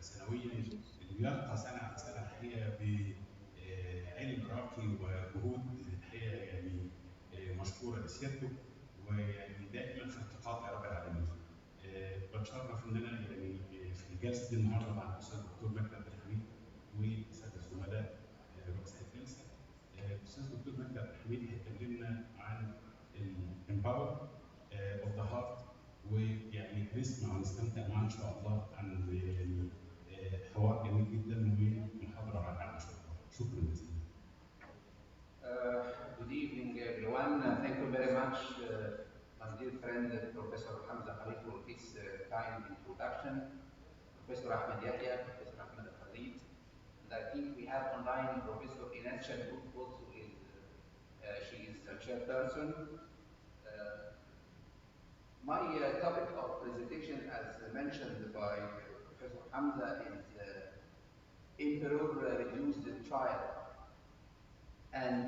سنويا اللي بيرقى سنه عن سنه الحقيقه بعلم راقي وجهود الحقيقه يعني مشكوره لسيادته، ويعني دائما في ارتقاء يا رب العالمين. بتشرف ان انا يعني في جلسه دي النهارده مع الاستاذ الدكتور مجدي عبد الحميد والساده الزملاء رؤساء الجلسه. الاستاذ الدكتور مجدي عبد الحميد هيكلمنا عن الامباور اوف ذا هارت، ويعني نسمع ونستمتع معاه ان شاء الله عن يعني حوار جميل جدا ومحاضره رائعه ان شاء الله. شكرا جزيلا. Good evening, everyone. Thank you very much, my dear friend, Professor Hamza Khalid, for this kind introduction. Professor Ahmed Yahya, Professor Ahmed Khalid. And I think we have online Professor Ines Shalhoub, also is she is a chairperson. My topic of presentation, as mentioned by Professor Hamza, is Emperor reduced trial. And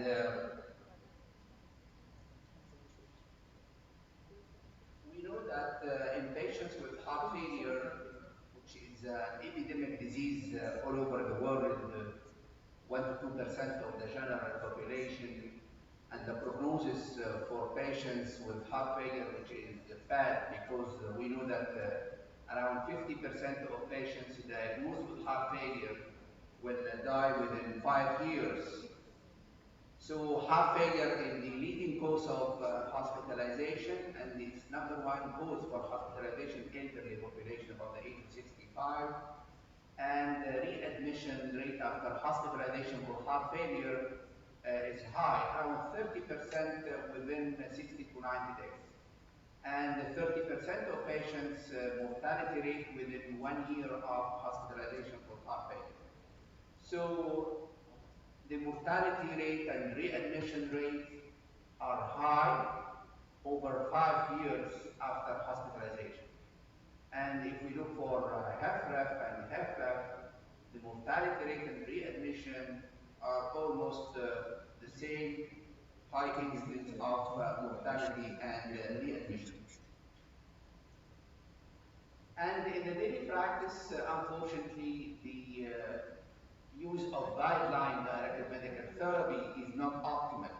we know that in patients with heart failure, which is an epidemic disease all over the world, 1 to 2% of the general population, and the prognosis for patients with heart failure, which is bad, because we know that around 50% of patients diagnosed with heart failure will die within 5 years. So heart failure is the leading cause of hospitalization, and it's #1 cause for hospitalization in elderly population above the age of 65. And the readmission rate after hospitalization for heart failure is high, around 30% within 60 to 90 days. And 30% of patients mortality rate within 1 year of hospitalization for heart failure. So the mortality rate and readmission rate are high over 5 years after hospitalization. And if we look for HFrEF and HFpEF, the mortality rate and readmission are almost the same, high incidence of mortality and readmission. And in the daily practice, unfortunately, the use of guideline-directed medical therapy is not optimal.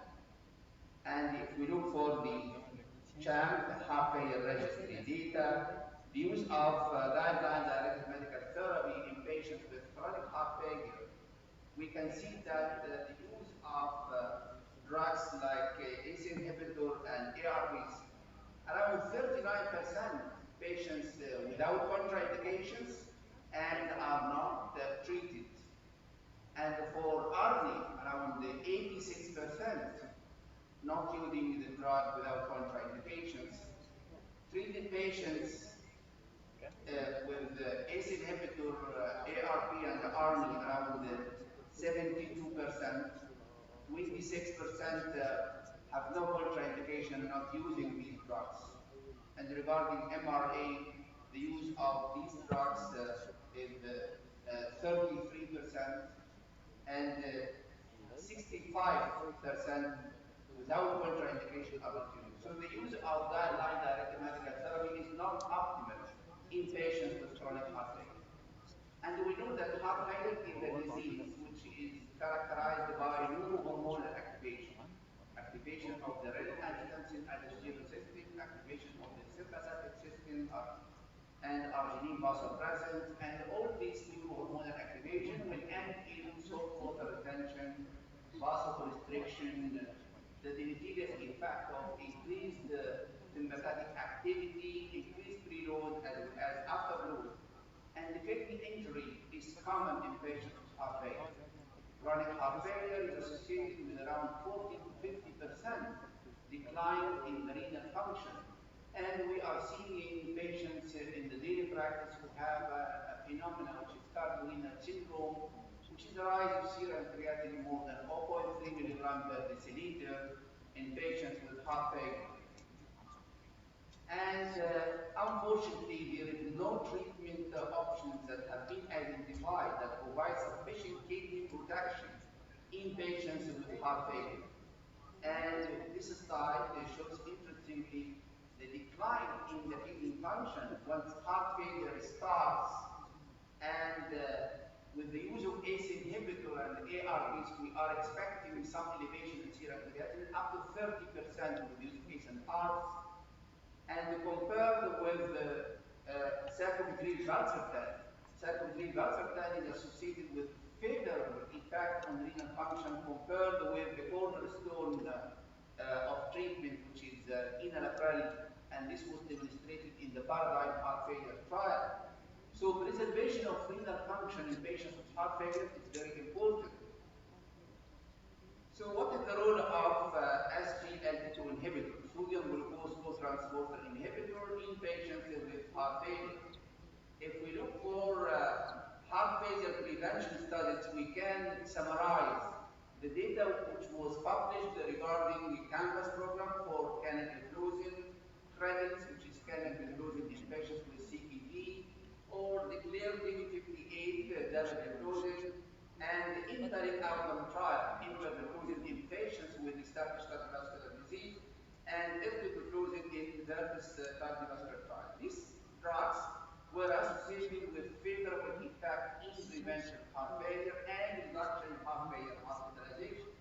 And if we look for the CHAMP, the heart failure registry data, the use of guideline-directed medical therapy in patients with chronic heart failure, we can see that the use of drugs like ACE inhibitor and ARBs, around 39% patients without contraindications and are not treated. And for ARNI, around 86% not using the drug without contraindications. Treated patients with ACE inhibitor, ARB and ARNI, around 72%, 26% have no contraindication not using these drugs. And regarding MRA, the use of these drugs is 33% and 65% without contraindication about use. So the use of guideline-directed medical therapy is not optimal in patients with chronic heart failure. And we know that heart failure is a disease which is characterized by neurohormonal activation. Activation of the renin-angiotensin aldosterone system, activation of the sympathetic system, and arginine vasopressin, and all these neurohormonal activation will end in salt water retention, vasoconstriction, the deleterious effect of increased sympathetic activity, increased preload as well as afterload. And the kidney injury is common in patients with heart failure. Chronic heart failure is associated with around 40 to 50% decline in renal function. And we are seeing patients in the daily practice who have a phenomenon which is cardiorenal syndrome, which is the rise of serum creatinine more than 0.3 milligram per deciliter in patients with heart failure. And unfortunately, there is no treatment options that have been identified that provide sufficient kidney protection in patients with heart failure. And this slide shows interestingly the decline in the kidney function once heart failure starts And with the use of ACE inhibitor and ARBs, we are expecting some elevation in serum creatinine up to 30% with the use of ACE and ARBs. And compared with circumventing is associated with favorable effect on renal function compared with the cornerstone of treatment, which is enalapril, and this was demonstrated in the paradigm heart failure trial. So preservation of renal function in patients with heart failure is very important. So what is the role of SGLT2 inhibitor, sodium glucose cotransporter inhibitor in patients with heart failure? If we look for heart failure prevention studies, we can summarize the data which was published regarding the CANVAS program for canagliflozin credits, which is canagliflozin in patients with CKD, or the DECLARE-DB58 dapagliflozin, and the IMPARIC outcome trial, empagliflozin in patients with established cardiovascular disease, and empagliflozin in Vertis cardiovascular trial. These drugs were associated with favorable effect in prevention of heart failure and reduction in heart failure hospitalization.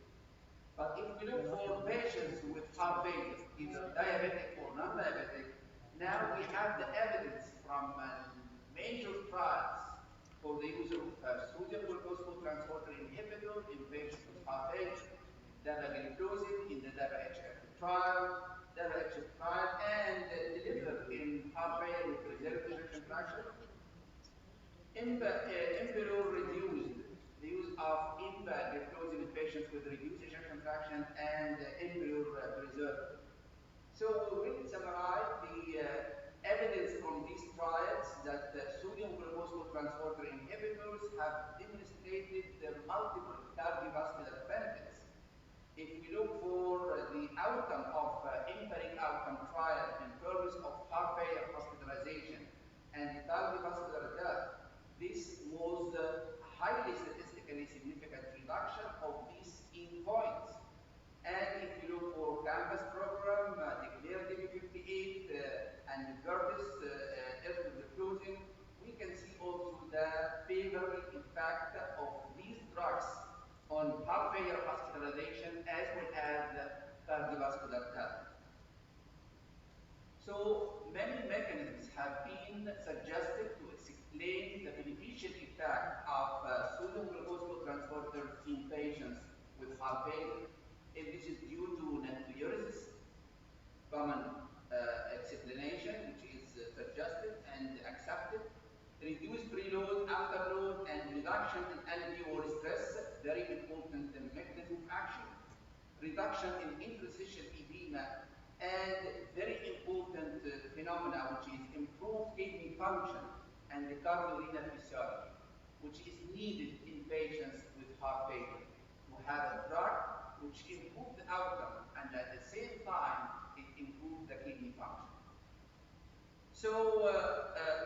But if we look for patients with heart failure, either diabetic or non-diabetic, now we have the evidence from major trials for the use of sodium glucose cotransporter inhibitor in patients with heart failure, dapagliflozin in the DAPA-HF trial, and delivered in heart failure with preserved ejection fraction. Imperial reduced the use of empagliflozin in patients with reduced ejection fraction, and Imperial preserved. So we will summarize the evidence from these trials that sodium glucose cotransporter inhibitors have demonstrated multiple cardiovascular benefits. If we look for the outcome of EMPARIC outcome trial in terms of heart failure hospitalization and cardiovascular death, this was a highly statistically significant reduction of these endpoints. And if you look for CANVAS program, DECLARE-DB58, and Vertis empagliflozin, we can see also the favorable impact of these drugs on heart failure hospitalization as well as cardiovascular death. So many mechanisms have been suggested to explain the beneficial effect of sodium glucose cotransporter in patients with heart failure. If this is due to natriuresis, common explanation, which is suggested and accepted, reduced preload, afterload, and reduction in alveolar stress, very important mechanism of action, reduction in interstitial edema, and very important phenomena, which is improved kidney function and the cardiorenal physiology, which is needed in patients with heart failure to have a drug which improves the outcome and at the same time it improves the kidney function. So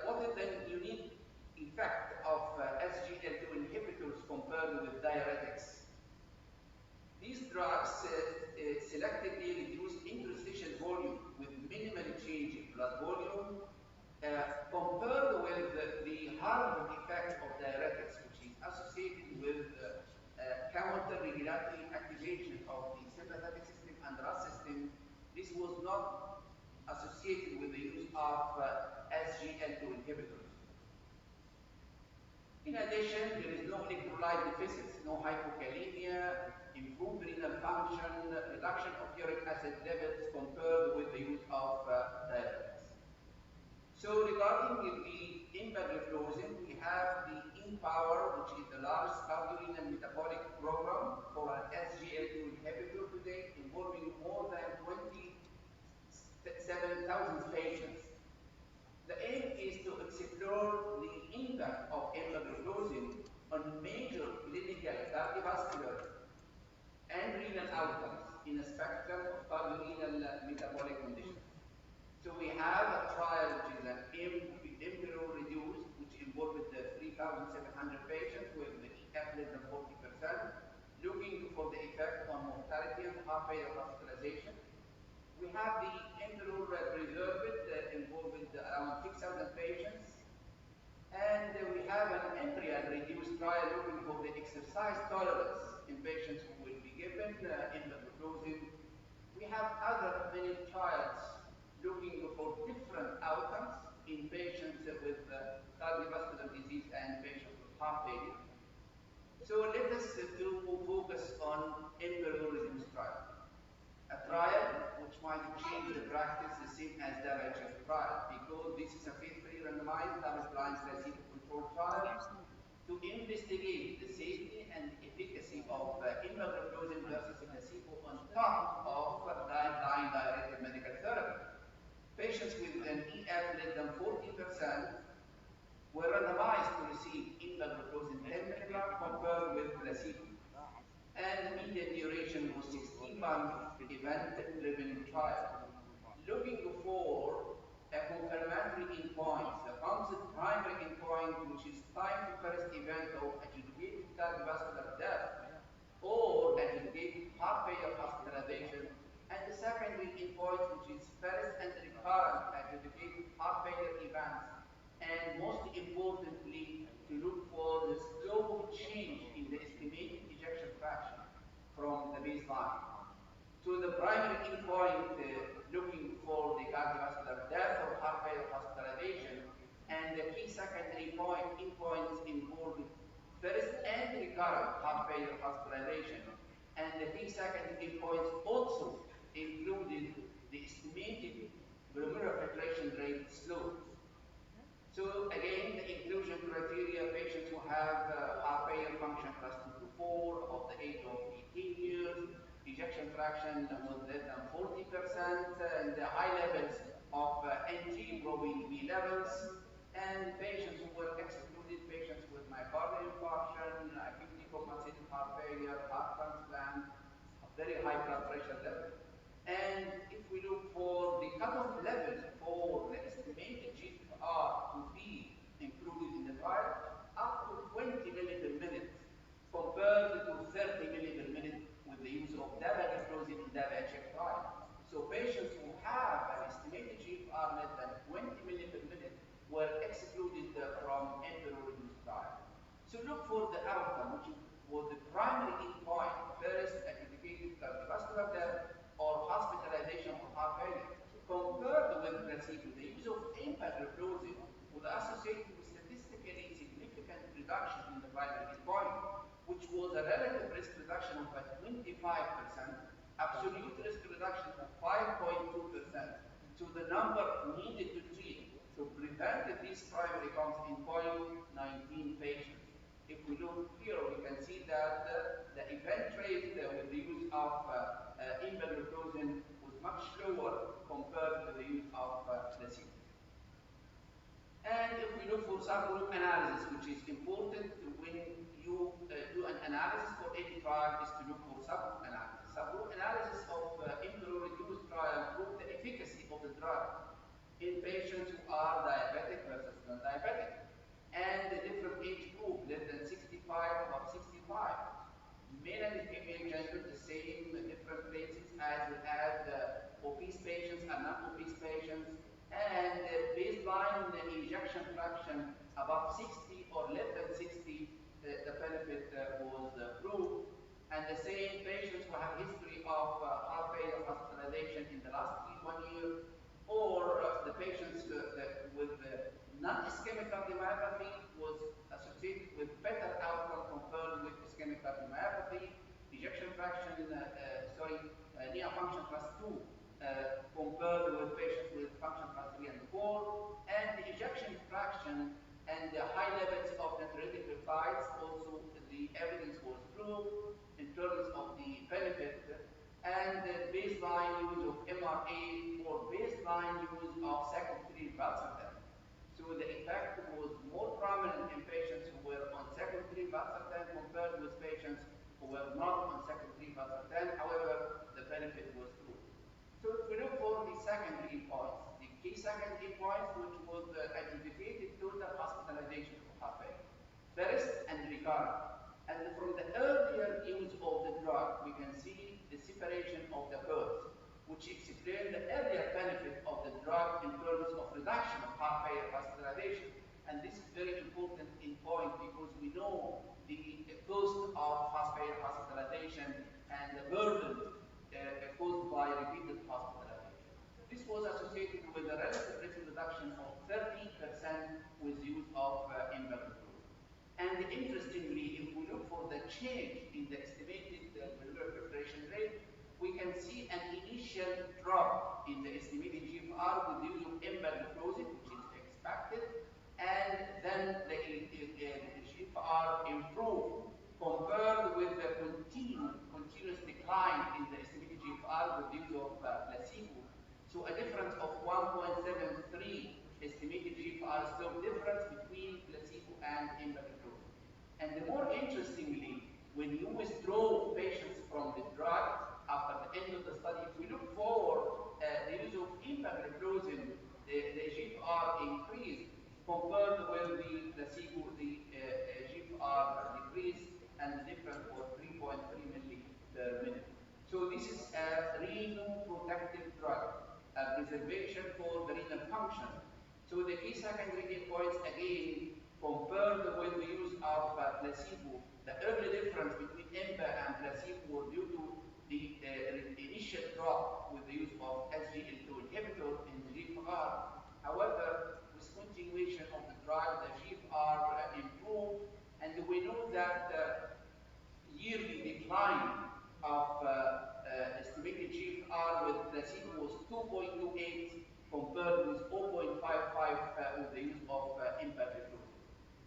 what is the unique effect of SGLT2 inhibitors compared with diuretics? These drugs selectively reduce interstitial volume with minimal change in blood volume, compared with the harmful effect of diuretics, which is associated with counter-regulatory activation of the sympathetic system and RAS system. This was not associated with the use of SGLT2 inhibitors. In addition, there is no electrolyte deficits, no hypokalemia, improved renal function, reduction of uric acid levels compared with the use of diuretics. So regarding the empagliflozin, we have the EMPOWER, which is the largest cardiorenal metabolic program for an SGLT2 inhibitor today, involving more than 27,000 patients. The aim is to explore the impact of empagliflozin on major clinical cardiovascular and renal outcomes in a spectrum of cardiorenal metabolic conditions. So we have a trial which is an Imperial reduced, which involved 3,700 patients with EF less than 40%, looking for the effect on mortality and heart failure hospitalization. We have the Imperial preserved, involved around 6,000 patients, and we have an embryo reduced trial looking for the exercise tolerance in patients who will be given empagliflozin. We have other many trials looking for different outcomes in patients with cardiovascular disease and patients with heart failure. So let us focus on embryo-reduced trial. A trial which might change the practice the same as the EGYHF trial, because this is a phase 3 randomized double-blind placebo-controlled trial to investigate the safety and efficacy of empagliflozin versus placebo on top of guideline directed medical therapy. Patients with an EF less than 40% were randomized to receive empagliflozin 10 mg compared with placebo. And the median duration was 16-month event-driven trial. Looking for a confirmatory endpoint, the concept primary endpoint, which is time to first event of adjudicated cardiovascular death or adjudicated heart failure hospitalization, and the secondary endpoint, which is first and recurrent adjudicated heart failure events, and most importantly, to look for the slope of change in the estimated ejection fraction from the baseline. To the primary endpoint, looking for the cardiovascular death or heart failure hospitalization, and the key secondary endpoints involved first and recurrent heart failure hospitalization, and the key secondary endpoints also included the estimated glomerular filtration rate slope. So again, the inclusion criteria: patients who have heart failure function class 2 to 4 of the age of 18 years, ejection fraction was less than 40%, and the high levels of NT-proBNP levels, and patients who were excluded: patients with myocardial infarction, acutely compensated heart failure, heart transplant, very high blood pressure level. And if we look for the cutoff level for the estimated GFR to be included in the trial, up to 20 ml/min compared to 30 ml/min with the use of dapagliflozin in the EGYHF trial. So patients who have an estimated GFR less than 20 ml/min were excluded from embryo-reduced trial. So look for the outcome, which was the primary endpoint: first adjudicated cardiovascular death or hospitalization for heart failure. Compared with placebo, the use of empagliflozin was associated with statistically significant reduction in the primary endpoint, which was a relative risk reduction of 25%, absolute risk reduction of 5.2%, to the number needed to treat to prevent these primary endpoint, 19 patients. If we look here, we can see that the event rate with the use of empagliflozin was much lower compared to the use of placebo. And if we look for subgroup analysis, which is important when you do an analysis for any trial, is to look for subgroup analysis. Subgroup analysis of embryo-reduced trial proved the efficacy of the drug in patients who are diabetic versus non-diabetic, and the different age group, less than 65, above 65. Male and female gender, the same, different places, as well as obese patients and non-obese patients, and baseline ejection fraction above 60 or less than 60, the benefit was proved. And the same patients who have history of heart failure hospitalization in the last 1 year, or the patients with non-ischemic cardiomyopathy was associated with better outcome compared with ischemic cardiomyopathy. Ejection fraction, NEA function class 2 compared with patients with function class 3 and 4, and the ejection fraction and the high levels of natriuretic peptides, also the evidence was proved in terms of the benefit, and the baseline use of MRA or baseline use of secondary valsartan. So the effect was more prominent in patients who were on secondary valsartan compared with patients who were not on secondary valsartan. However, the benefit was proved. So if we look for the secondary endpoints, the key secondary endpoints, which was adjudicated total hospitalization for heart failure, first and recurrent. And from the earlier use of the drug, we can see the separation of the curves, which explain the earlier benefit of the drug in terms of reduction of heart failure hospitalization. And this is very important in endpoint because we know the cost of heart failure hospitalization and the burden caused by repeated hospitalization. This was associated with a relative risk reduction of 30% with use of impagliflozin. And interestingly, if we look for the change in the estimated valvular filtration rate, we can see an initial drop in the estimated GFR with the use of empagliflozin, which is expected, and then the GFR improved compared with the continuous decline in the estimated GFR with the use of placebo. So a difference of 1.73 estimated GFR slope difference between placebo and empagliflozin. And the more interestingly, when you withdraw patients from the drug after the end of the study, if we look for the use of empagliflozin, the GFR increased compared with the placebo, the GFR decreased, and the difference was 3.3 milli per minute. So this is a renal protective drug, a preservation for the renal function. So the key secondary endpoints again compared with the use of placebo, the early difference between EMPA and placebo was due to the initial drop with the use of SGLT2 inhibitor in the GFR. However, with continuation of the drug, the GFR improved, and we know that yearly decline of estimated GFR with placebo was 2.28 compared with 0.55 with the use of empagliflozin.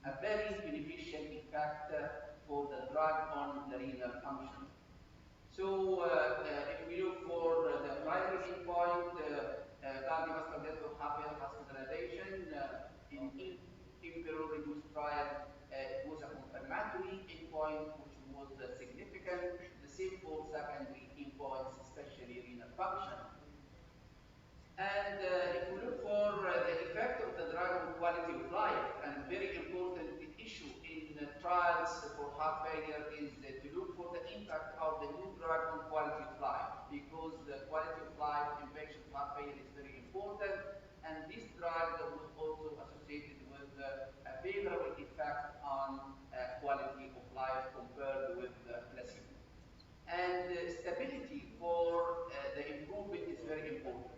A very beneficial effect for the drug on the renal function. So if we look for the primary endpoint, cardiovascular death or heart failure hospitalization, in imperial reduced trial, it was a confirmatory endpoint which was significant. The same for secondary endpoints, especially renal function. And if we look for the effect of the drug on quality of life, and very important issue in trials for heart failure is to look for the impact of the new drug on quality of life, because the quality of life in patients with heart failure is very important, and this drug was also associated with a favorable effect on quality of life compared with placebo. And stability for the improvement is very important.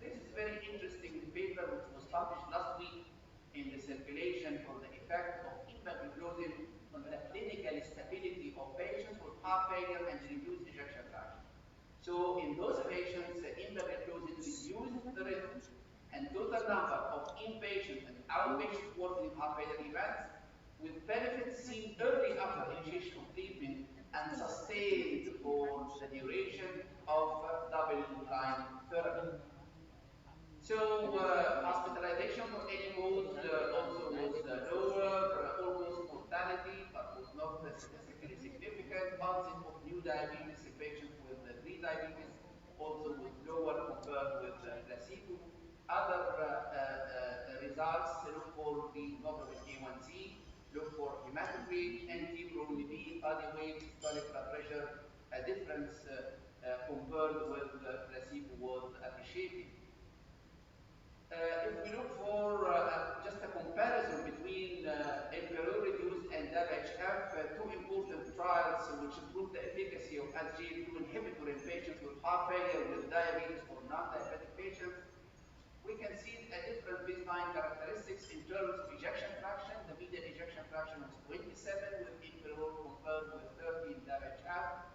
This is very interesting paper which was published last week in the circulation for the effect of empagliflozin on the clinical stability of patients with heart failure and reduced ejection fraction. So in those patients, empagliflozin reduced the risk and total number of inpatient and outpatient worsening heart failure events, with benefits seen early after initiation of treatment and sustained for the duration of double-blind therapy. So hospitalization for any cause also was lower, almost mortality, but was not statistically significant. Onset of new diabetes in patients with pre-diabetes also was lower compared with placebo. Other results look for the hemoglobin A1C, look for hematocrit, NT-proBNP, body weight, systolic blood pressure. A difference compared with placebo was appreciated. If we look for just a comparison between imperial reduced and EGYHF, two important trials which prove the efficacy of SGLT2 inhibitor in patients with heart failure, with diabetes, or non-diabetic patients, we can see a different baseline characteristics in terms of ejection fraction. The median ejection fraction was 27 with imperial compared with 30 in EGYHF.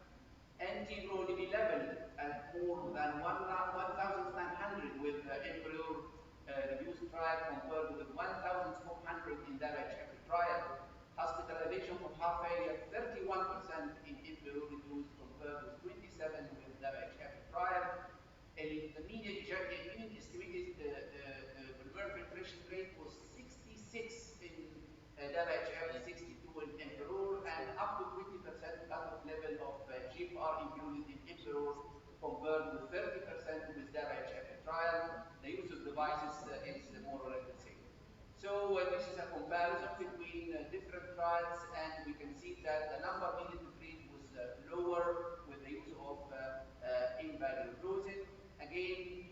NT-proBNP level at more than 1,900 with imperial reduced trial compared with 1,400 in the EGYHF trial. Hospitalization for heart failure 31% in imperial reduced compared with 27 with the EGYHF trial. And the median estimated valvular filtration rate was 66 in EGYHF, 62 in imperial, and up to 20% cutoff level of GFR included in imperial compared with 30% with the EGYHF trial. The use of devices is more or less the same. So this is a comparison between different trials, and we can see that the number needed to treat was lower with the use of empagliflozin. Again,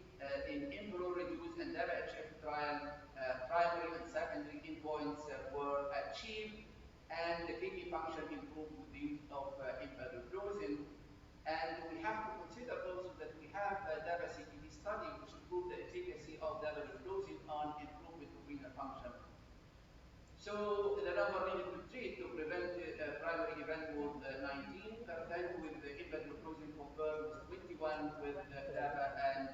in imperial reduced and EGYHF trial, primary and secondary endpoints were achieved, and the kidney function improved with the use of empagliflozin. And we have to consider also that we have a DABA-CKD study which proved the efficacy of dapagliflozin on improvement of renal function. So the number needed to treat to prevent primary event was 19 per 10 with the empagliflozin compared with 21 with DABA and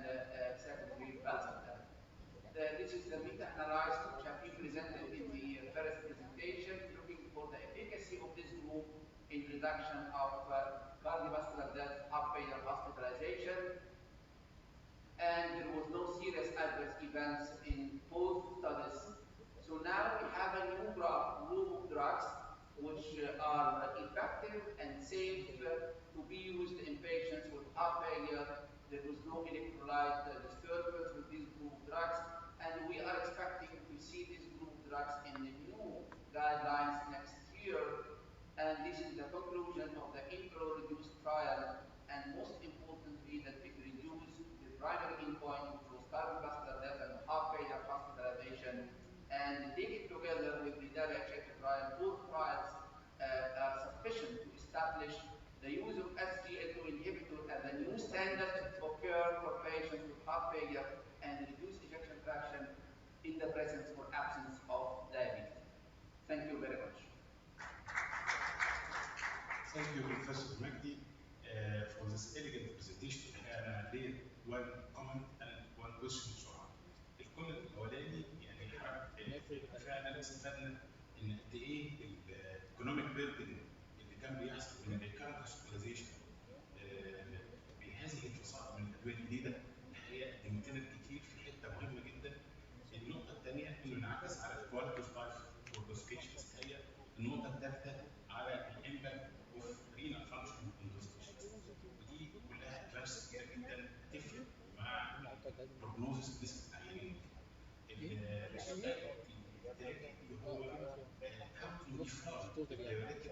secondary valsartan. This is the meta-analysis which have been presented in the first presentation, looking for the efficacy of this group in reduction of cardiovascular death, heart failure, hospitalization, and there was no serious adverse events in both studies. So now we have a new group of drugs which are effective and safe to be used in patients with heart failure. There was no electrolyte disturbance with these group of drugs, and we are expecting to see these group of drugs in the new guidelines next year. And this is the conclusion of the IMPRO-reduced trial, and most importantly that it reduced the primary endpoint, which was cardiovascular death and heart failure hospitalization, and take it together with the EGYHF trial. Both trials are sufficient to establish the use of SGLT2 inhibitor as a new standard of care for patients with heart failure and reduce ejection fraction in the presence or absence of diabetes. Thank you very much. Thank you, Professor Magdi, for this elegant presentation. أنا ليه one comment and one question بسرعة. الكومنت الأولاني يعني حضرتك فعلا استفدنا إن قد إيه الإيكونوميك بيردن اللي كان بيحصل من الكارنت هوسبيتاليزيشن بهذه الفصائل من الأدوية الجديدة الحقيقة قدمت لنا كتير في حتة مهمة جدا. النقطة الثانية إنه انعكس على الكواليتي اوف لايف فور ذوز بيشنتس. النقطة الثالثة على الامباكت اوف رينال فانكشن ان ذوز بيشنتس. ودي كلها ادفانس كتير جدا تفرق مع البروجنوزس بنسبة العيانين. السؤال الثاني هو how to define the diuretic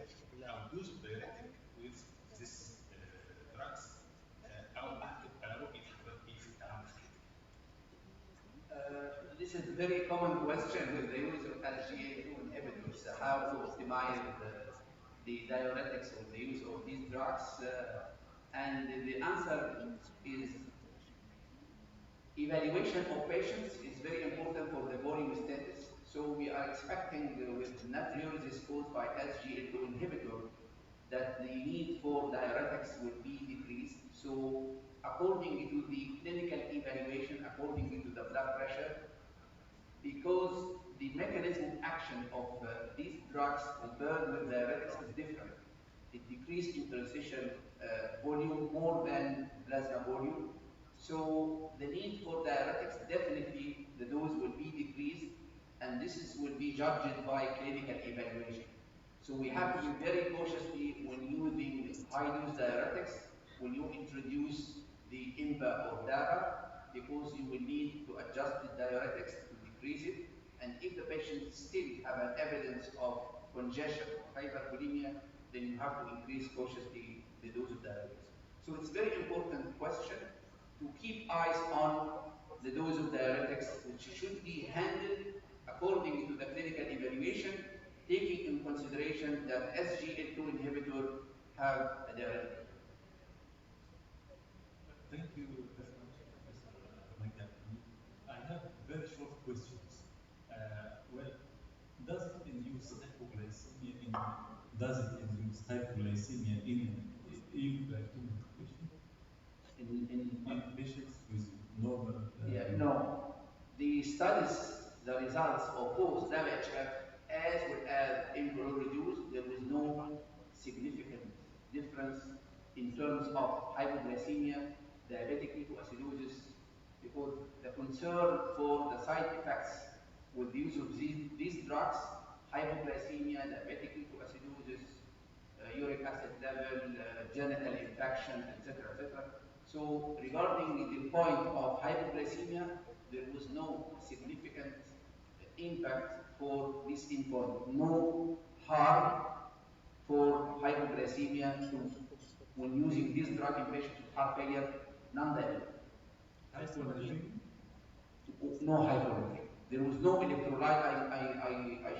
أو use of diuretic with this drugs أو هتبقى رؤية حضرتك إيه في التعامل في الحتة دي؟ This is a very common question with the use of SGLT2 inhibitors, how to optimize the diuretics or the use of these drugs. And the answer is evaluation of patients is very important for the volume status. So we are expecting with natriuresis caused by SGLT2 inhibitor that the need for diuretics will be decreased. So according to the clinical evaluation, according to the blood pressure, because the mechanism of action of these drugs compared with diuretics is different. It decreased interstitial volume more than plasma volume. So the need for diuretics, definitely the dose will be decreased, and will be judged by clinical evaluation. So we have to be very cautiously when using high-dose diuretics, when you introduce the IMPA or DABA, because you will need to adjust the diuretics to decrease it. And if the patient still have an evidence of congestion or hypervolemia, then you have to increase cautiously the dose of diuretics. So it's a very important question to keep eyes on the dose of diuretics, which should be handled according to the clinical evaluation, taking in consideration that SGLT2 inhibitor have a diuretic. Thank you very much, Professor Magdi. I have very short questions. Well, does it induce hypoglycemia in patients with normal? No. The studies, the results of both EGYHF as well as IMPRO-reduced, there was no significant difference in terms of hypoglycemia, diabetic ketoacidosis, because the concern for the side effects with the use of these drugs, hypoglycemia, diabetic ketoacidosis, uric acid level, genital infection, etc., etc. So regarding the point of hypoglycemia, there was no significant impact for this endpoint. No harm for hypoglycemia when using this drug in patients with heart failure, non-diabetic. Hypolipidemia? No hypolipidemia. There was no electrolyte. I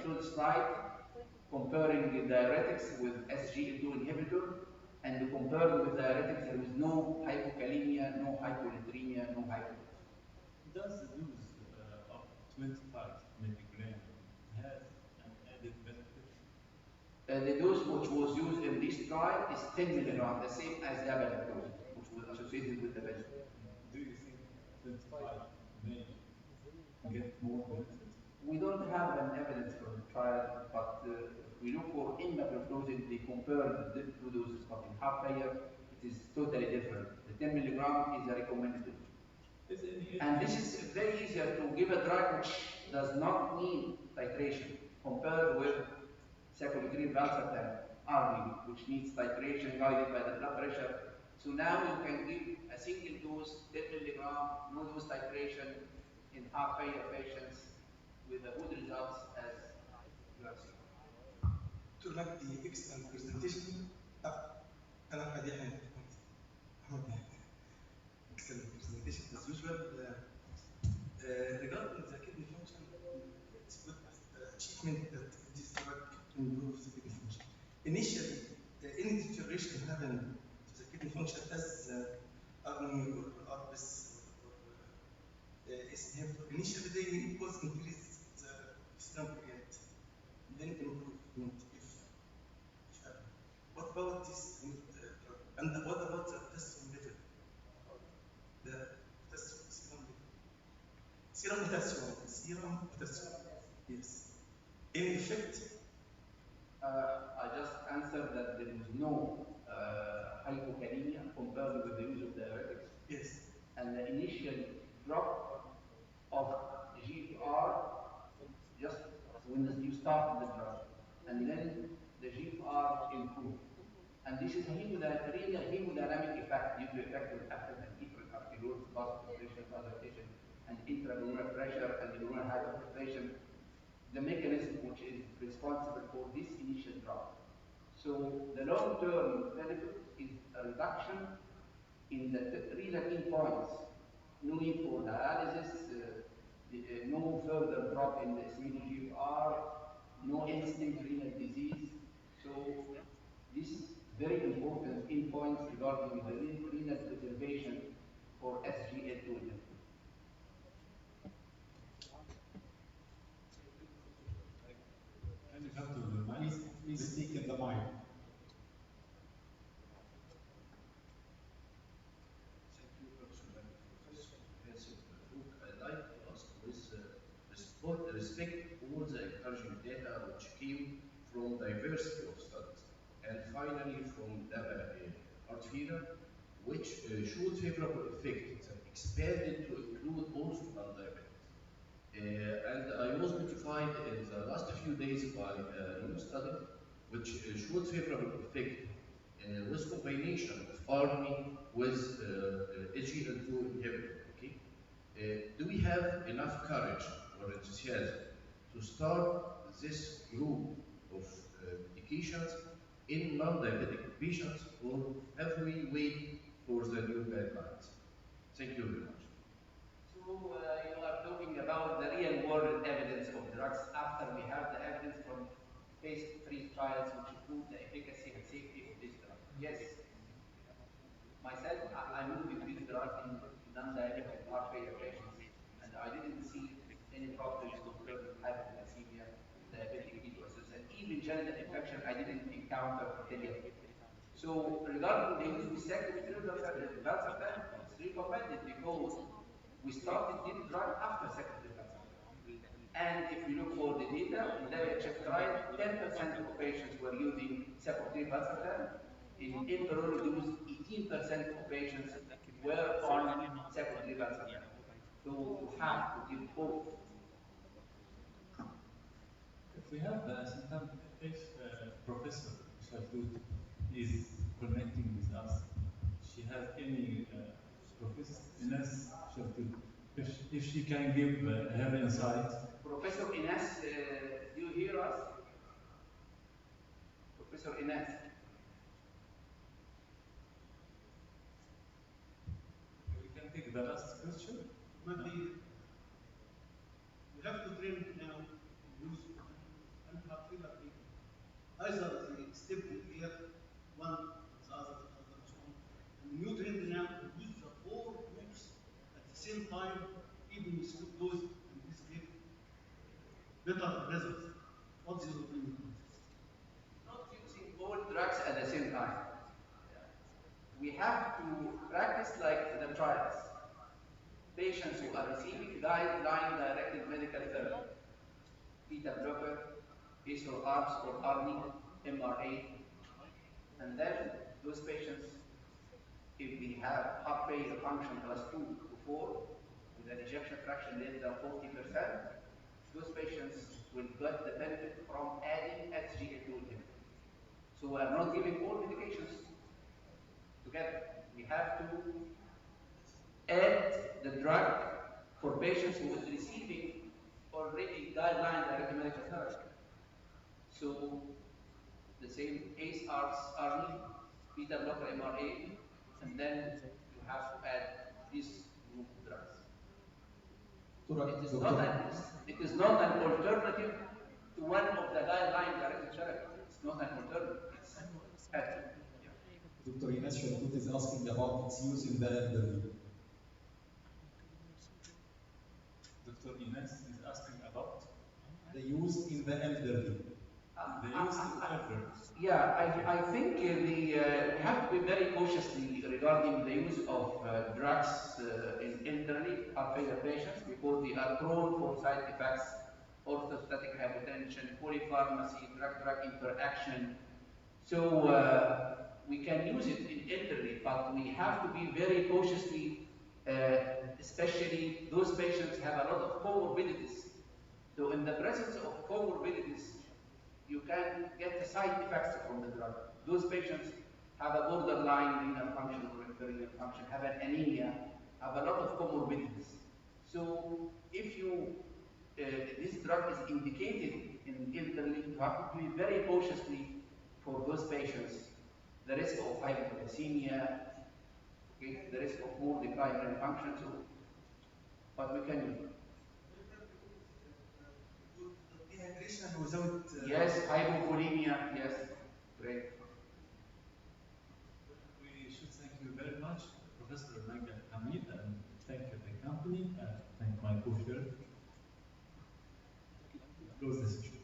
showed the slide. comparing the diuretics with SGLT2 inhibitor, and compared with diuretics, there was no hypokalemia, no hyponatremia, no hypotension. Does the dose of 25 milligram has an added benefit? The dose which was used in this trial is 10 milligram, the same as dapagliflozin, which was associated with the benefit. Do you think 25 may get more benefit? We don't have an evidence for the trial, but if we look for empagliflozin, they compare the two doses, but in heart failure, it is totally different. The 10 milligram is a recommended dose. And this is very easier to give a drug which does not need titration compared with secondary valsartan, RV, which needs titration guided by the blood pressure. So now you can give a single dose, 10 milligram, no dose titration in heart failure patients with the good results as you have seen. To like the excellent presentation. أنا أحمد يحيى. Excellent presentation as usual. Regarding the kidney function, it's good achievement that this drug improves the kidney function. Initially, any deterioration happened to the kidney function as Army or ARBIS or inhibitor. Initially, they was increase the stamp rate, then improvement if happened. What about this drug? And what about the potassium level? The potassium level. Serum potassium. Yes. Any effect? I just answered that there is no hypokalemia compared with the use of diuretics. Yes. And the initial drop of GFR just when you start the drug, and then the GFR improved. And this is hemodynamic effect due to effect of active and arterial vasodilation, and intramural pressure and glomerular hyperfiltration, the mechanism which is responsible for this initial drop. So the long-term benefit is a reduction in the renal endpoints. No need for dialysis, no further drop in the estimated GFR, no instant renal disease. So this is very important endpoints regarding the renal preservation for SGLT2 inhibitors. Can you come to the mic? Please speak in the mic. Thank you, Professor Bani, for this comprehensive talk. I'd like to ask, with respect all the encouraging data which came from diversity of studies, and finally from heart failure, which showed favorable effect that expanded to include also non-diabetics. And I was notified in the last few days by a new study which showed favorable effect with combination of ARNI with SGLT2 inhibitor. Okay, do we have enough courage or enthusiasm to start this group of medications in non-diabetic patients, or have we wait for the new guidelines? Thank you very much. So you are talking about the real-world evidence of drugs after we have the evidence from phase 3 trials which prove the efficacy and safety of this drug. Yes. Myself, I'm using this drug in non-diabetic heart failure patients, and I didn't see any problems compared with hypoglycemia, diabetic ketoacidosis, and even genital infection I didn't encounter until yet. So regarding the use of secondary valsartan, it's recommended because we started this drug after secondary valsartan. And if you look for the data, in the EGYHF trial, 10% of patients were using secondary valsartan. In embryo use, 18% of patients were on secondary valsartan. So you have to give both. If we have if Professor Shaltut is connecting with us, she has any Professor Ines Shaltut, if she can give her insight. Professor Ines, do you hear us? Professor Ines. We can take the last question. But we have to train now use and heart failure people. either they step in here, one or the other, and so on. And new trend now to use the four groups at the same time, even with good dose, and this give better results. What's your opinion on this? Not using all drugs at the same time. We have to practice like the trials. Patients who are receiving guideline-directed medical therapy, beta blocker, ACE or ARBs or ARNI, MRA, and then those patients, if they have heart failure function class 2 to 4, with an ejection fraction less than 40%, those patients will get the benefit from adding SGLT2 inhibitor. So we are not giving all medications together. We have to add the drug for patients who are receiving already guideline-directed medical therapy. So the same ACE, ARBs, ARNI, beta blocker, MRA, and then you have to add this group of drugs. It is not an alternative to one of the guideline-directed therapy. It's not an alternative. It's added. Dr. Ines Shaltut is asking about its use in the elderly. Dr. Ines is asking about The use in the elderly. the use in elderly. Yeah, I think we have to be very cautiously regarding the use of drugs in elderly heart failure patients because they are prone for side effects, orthostatic hypotension, polypharmacy, drug-drug interaction. So we can use it in elderly, but we have to be very cautiously, especially those patients have a lot of comorbidities. So in the presence of comorbidities, you can get the side effects from the drug. Those patients have a borderline renal function or renal function, have an anemia, have a lot of comorbidities. So if you this drug is indicated in elderly, you have to be very cautiously for those patients. The risk of hypoglycemia, okay, the risk of more decline in function, so, but we can use it. Dehydration without. Yes, hypovolemia, yes, great. We should thank you very much, Professor Naga Hamid, and thank the company, and thank my co-chair. Close the session.